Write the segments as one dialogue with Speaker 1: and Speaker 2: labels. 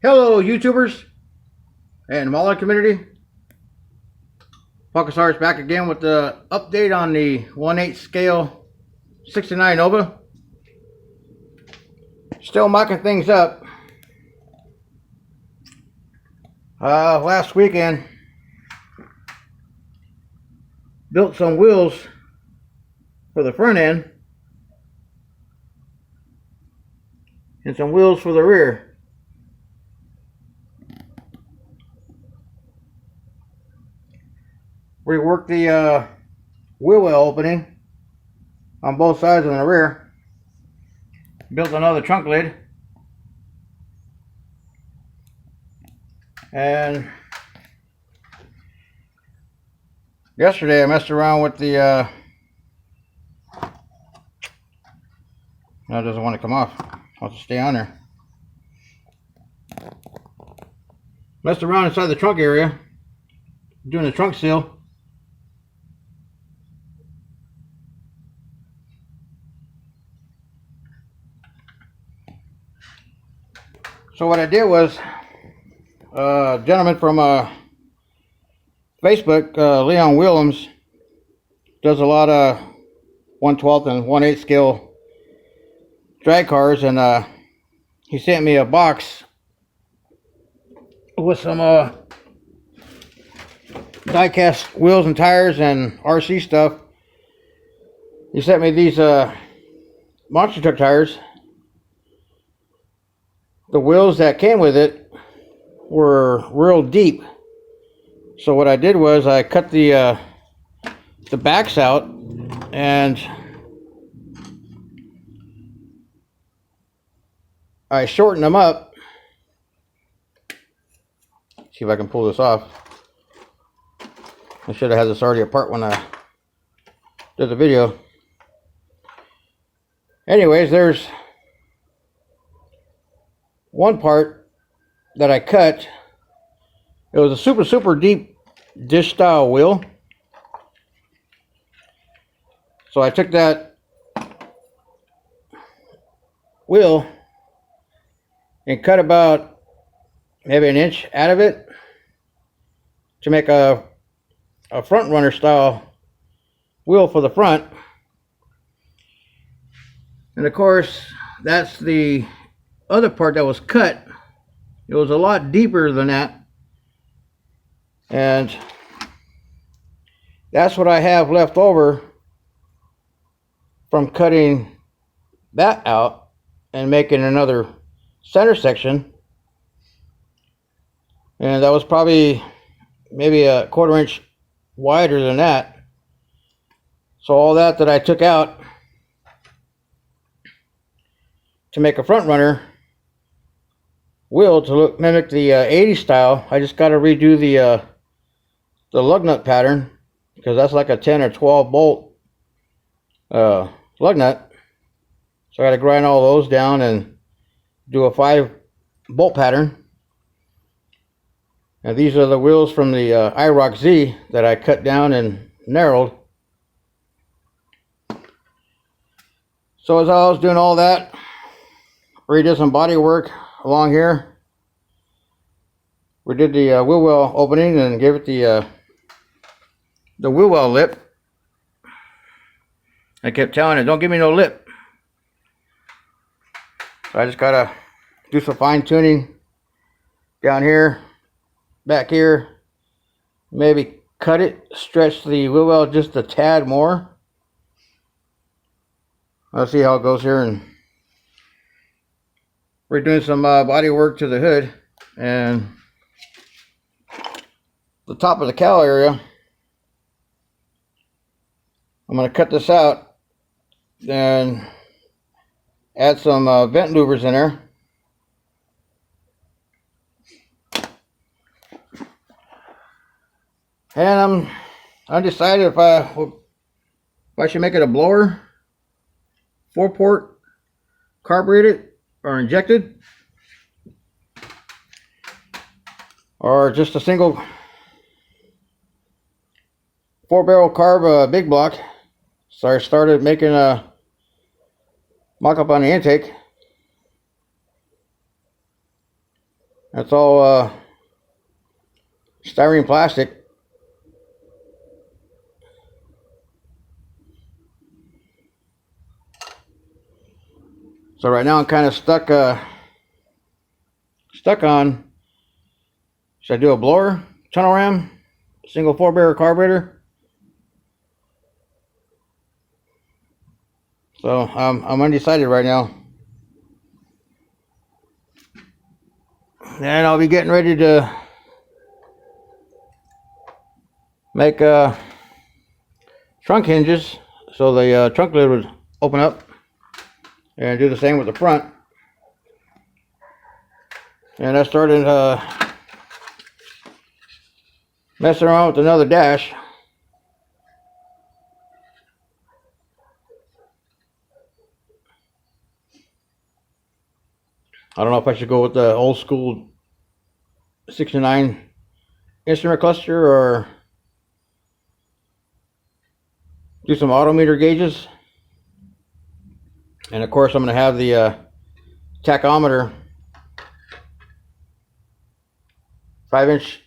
Speaker 1: Hello, YouTubers and Mauler community. Pockesaurus back again with the update on the 1/8 scale 69 Nova. Still mocking things up. Last weekend, built some wheels for the front end and some wheels for the rear. Reworked the wheel well opening on both sides and the rear. Built another trunk lid. And yesterday I messed around with the no, it doesn't want to come off. It wants to stay on there. Messed around inside the trunk area, doing the trunk seal. So what I did was, a gentleman from Facebook, Leon Willems, does a lot of 1/12 and 1/8 scale drag cars, and he sent me a box with some die-cast wheels and tires and RC stuff. He sent me these monster truck tires. The wheels that came with it were real deep, so what I did was I cut the backs out and I shortened them up. See if I can pull this off. I should have had this already apart when I did the video. Anyways, there's one part that I cut. It was a super deep dish style wheel. So I took that wheel and cut about maybe an inch out of it to make a front runner style wheel for the front. And of course, that's the other part that was cut. It was a lot deeper than that, and that's what I have left over from cutting that out and making another center section. And that was probably maybe a 1/4 inch wider than that. So all that I took out to make a front runner wheel to mimic the 80 style. I just got to redo the lug nut pattern, because that's like a 10 or 12 bolt lug nut. So I got to grind all those down and do a 5 bolt pattern. And these are the wheels from the IROC Z that I cut down and narrowed. So as I was doing all that, redid some body work along here. We did the wheel well opening and gave it the wheel well lip. I kept telling it, don't give me no lip. So I just gotta do some fine tuning down here, back here. Maybe cut it, stretch the wheel well just a tad more. I'll see how it goes here. And we're doing some body work to the hood and the top of the cowl area. I'm going to cut this out and add some vent louvers in there. And I'm undecided if I should make it a blower, 4-port, carbureted or injected, or just a single 4-barrel carb big block. So I started making a mock-up on the intake. That's all styrene plastic. So right now I'm kind of stuck on, should I do a blower, tunnel ram, single 4-barrel carburetor? So I'm undecided right now. And I'll be getting ready to make trunk hinges so the trunk lid would open up, and do the same with the front. And I started messing around with another dash. I don't know if I should go with the old school 69 instrument cluster or do some autometer gauges. And of course I'm going to have the tachometer, 5-inch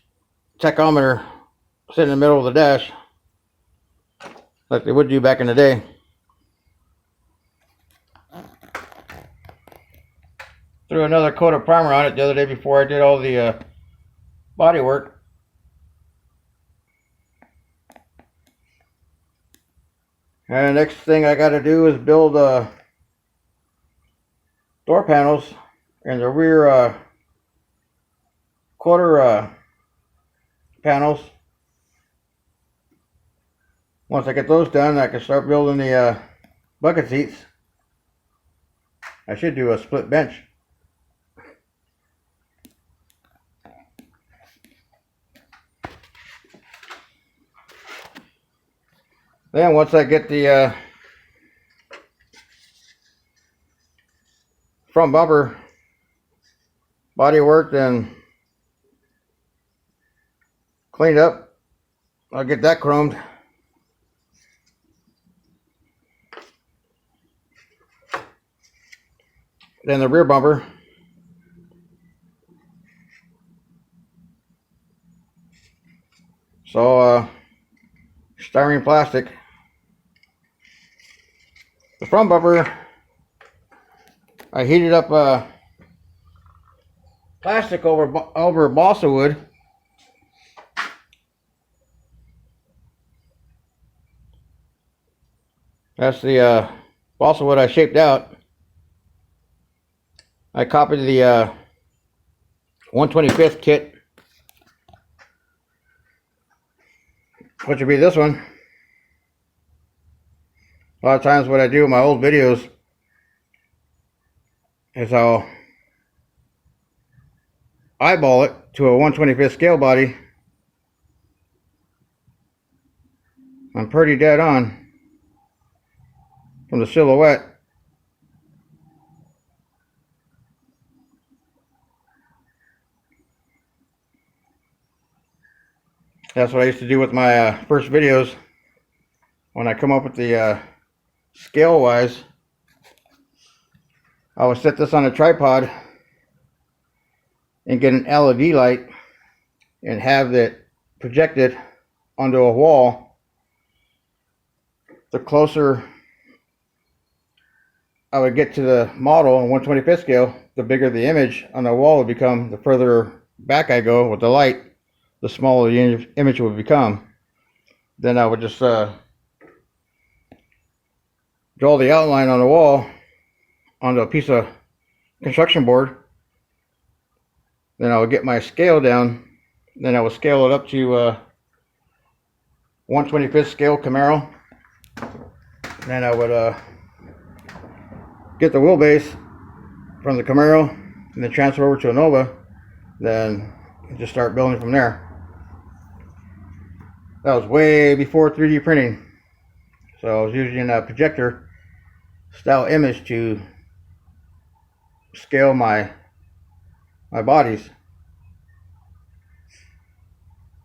Speaker 1: tachometer, sit in the middle of the dash like they would do back in the day. Threw another coat of primer on it the other day before I did all the body work. And the next thing I got to do is build door panels and the rear quarter panels. Once I get those done, I can start building the bucket seats. I should do a split bench. Then once I get the front bumper body worked and cleaned up, I'll get that chromed. Then the rear bumper. So styrene plastic. The front bumper, I heated up plastic over balsa wood. That's the balsa wood I shaped out. I copied the 1/25 kit, which would be this one. A lot of times what I do in my old videos is I'll eyeball it to a 1/25 scale body. I'm pretty dead on from the silhouette. That's what I used to do with my first videos. When I come up with the scale wise, I would set this on a tripod and get an LED light and have it projected onto a wall. The closer I would get to the model on 1/25 scale, the bigger the image on the wall would become. The further back I go with the light, the smaller the image would become. Then I would just draw the outline on the wall onto a piece of construction board. Then I would get my scale down. Then I would scale it up to 1/25 scale Camaro. Then I would get the wheelbase from the Camaro and then transfer over to a Nova. Then just start building from there. That was way before 3D printing. So I was using a projector style image to scale my bodies.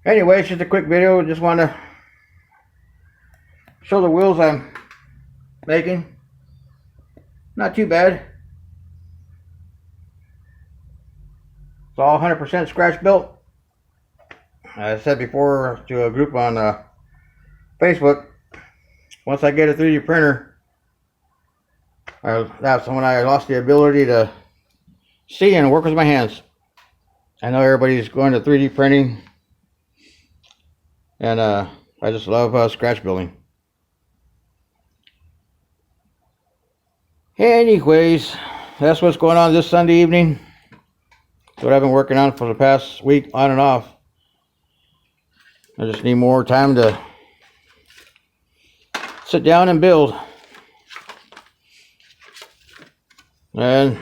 Speaker 1: Anyway, it's just a quick video. Just want to show the wheels I'm making. Not too bad. It's all 100% scratch built. I said before to a group on Facebook, once I get a 3D printer, that's when I lost the ability to see and work with my hands. I know everybody's going to 3D printing, and I just love scratch building. Anyways, that's what's going on this Sunday evening. That's what I've been working on for the past week, on and off. I just need more time to sit down and build. And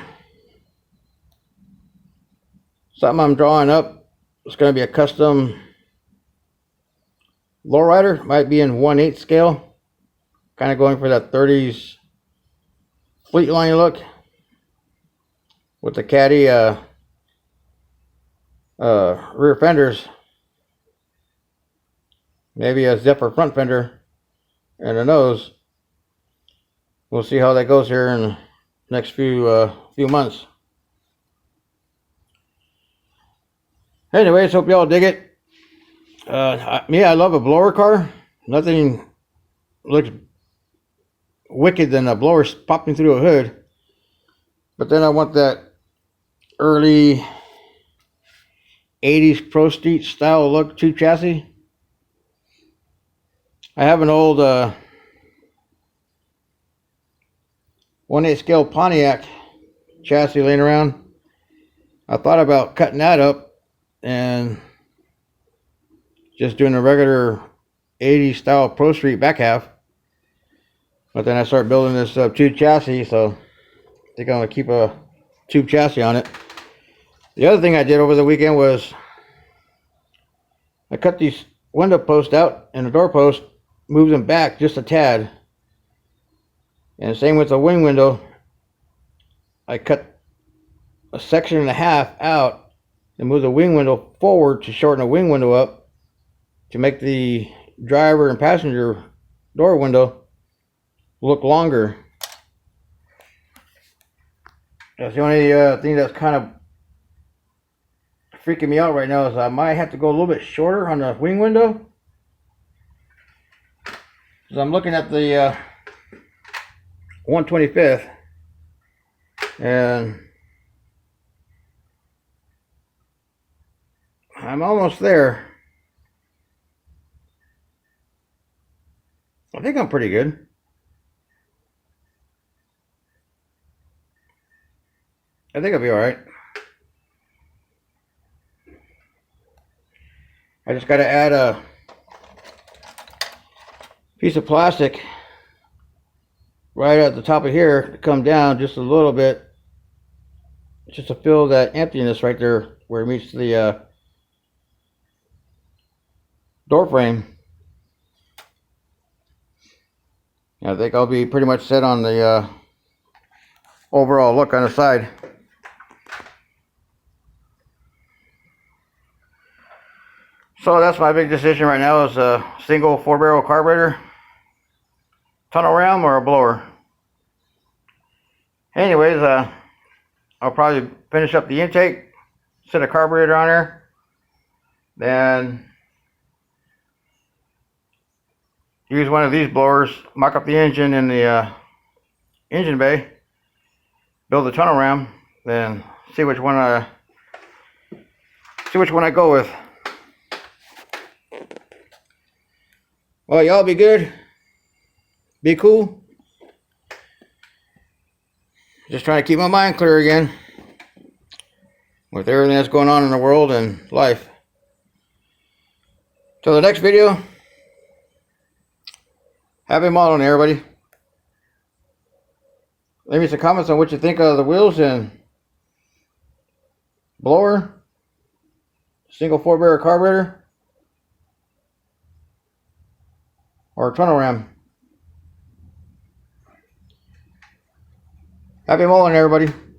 Speaker 1: something I'm drawing up is going to be a custom lowrider. Might be in 1/8 scale. Kind of going for that 30s Fleetline look with the caddy rear fenders. Maybe a zipper front fender and a nose. We'll see how that goes here in the next few months. Anyways, hope y'all dig it. I love a blower car. Nothing looks wicked than a blower popping through a hood. But then I want that early 80s Pro Street style look tube chassis. I have an old 1/8 scale Pontiac chassis laying around. I thought about cutting that up and just doing a regular 80s style Pro Street back half. But then I started building this tube chassis, so I think I'm going to keep a tube chassis on it. The other thing I did over the weekend was I cut these window posts out and the door post, moved them back just a tad. And same with the wing window. I cut a section and a half out and moved the wing window forward to shorten the wing window up to make the driver and passenger door window look longer. That's the only thing that's kind of freaking me out right now is I might have to go a little bit shorter on the wing window. Because I'm looking at the 125th and I'm almost there. I think I'm pretty good. I think I'll be alright. I just got to add a piece of plastic right at the top of here to come down just a little bit, just to fill that emptiness right there where it meets the door frame. I think I'll be pretty much set on the overall look on the side. So that's my big decision right now, is a single 4-barrel carburetor, tunnel ram, or a blower. Anyways, I'll probably finish up the intake, set a carburetor on there, then use one of these blowers, mock up the engine in the engine bay, build the tunnel ram, then see which one I go with. Well, y'all be good. Be cool. Just trying to keep my mind clear again with everything that's going on in the world and life. Till the next video, happy modeling, everybody. Leave me some comments on what you think of the wheels and blower, single 4-barrel carburetor, or tunnel ram. Happy modeling, everybody.